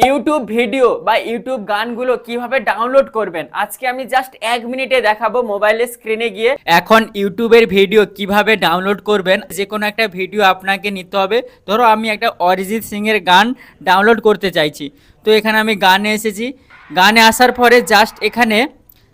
YouTube video বা YouTube গানগুলো কিভাবে ডাউনলোড করবেন আজকে আমি জাস্ট 1 মিনিটে দেখাবো মোবাইলের স্ক্রিনে গিয়ে। এখন ইউটিউবের ভিডিও কিভাবে ডাউনলোড করবেন, যে কোনো একটা ভিডিও আপনাকে নিতে হবে। ধরো আমি একটা অরিজিৎ সিং এর গান ডাউনলোড করতে চাইছি, তো এখানে আমি গানে এসেছি। গানে আসার পরে জাস্ট এখানে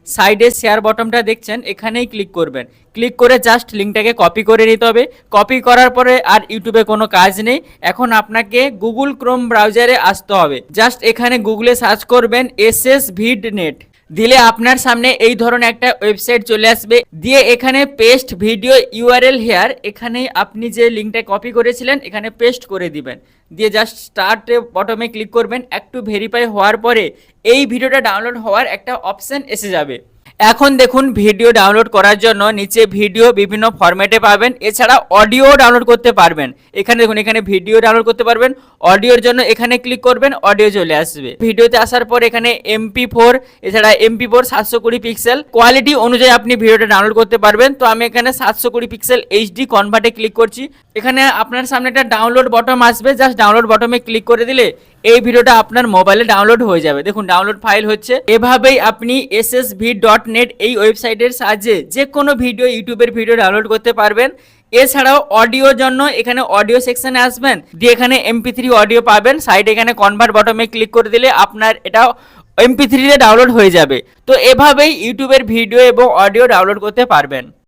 সাইডে শেয়ার বটনটা দেখছেন, এখানেই ক্লিক করবেন। ক্লিক করে জাস্ট লিঙ্কটাকে কপি করে নিতে হবে। কপি করার পরে আর ইউটিউবে কোনো কাজ নেই, এখন আপনাকে গুগল ক্রোম ব্রাউজারে আসতে হবে। জাস্ট এখানে গুগলে সার্চ করবেন SSVidNet, দিলে আপনার সামনে এই ধরনের একটা ওয়েবসাইট চলে আসবে। দিয়ে এখানে পেস্ট ভিডিও ইউআরএল হেয়ার, এখানে আপনি যে লিঙ্কটা কপি করেছিলেন এখানে পেস্ট করে দিবেন। দিয়ে জাস্ট স্টার্ট বটমে ক্লিক করবেন। একটু ভেরিফাই হওয়ার পরে এই ভিডিওটা ডাউনলোড হওয়ার একটা অপশন এসে যাবে। এখন দেখুন ভিডিও ডাউনলোড করার জন্য নিচে ভিডিও বিভিন্ন ফরম্যাটে পাবেন, এছাড়া অডিও ডাউনলোড করতে পারবেন। এখানে দেখুন, এখানে ভিডিও ডাউনলোড করতে পারবেন। অডিওর জন্য এখানে ক্লিক করবেন, অডিও চলে আসবে। ভিডিওতে আসার পর এখানে MP4, এছাড়া MP4 720 পিক্সেল কোয়ালিটি অনুযায়ী আপনি ভিডিওটা ডাউনলোড করতে পারবেন। তো আমি এখানে 720 পিক্সেল HD কনভার্টে ক্লিক করছি। এখানে আপনার সামনে একটা ডাউনলোড বটন আসবে, জাস্ট ডাউনলোড বটনে ক্লিক করে দিলে এই ভিডিওটা আপনার মোবাইলে ডাউনলোড হয়ে যাবে। দেখুন ডাউনলোড ফাইল হচ্ছে। এভাবেই আপনি SSV.net এই ওয়েবসাইটের সাহায্যে যে কোনো ভিডিও, ইউটিউবের ভিডিও ডাউনলোড করতে পারবেন। এছাড়াও অডিওর জন্য এখানে অডিও সেকশনে আসবেন, দিয়ে এখানে MP3 অডিও পাবেন। সাইডে এখানে কনভার্ট বটনে ক্লিক করে দিলে আপনার এটা MP3 তে ডাউনলোড হয়ে যাবে। তো এভাবেই ইউটিউবের ভিডিও এবং অডিও ডাউনলোড করতে পারবেন।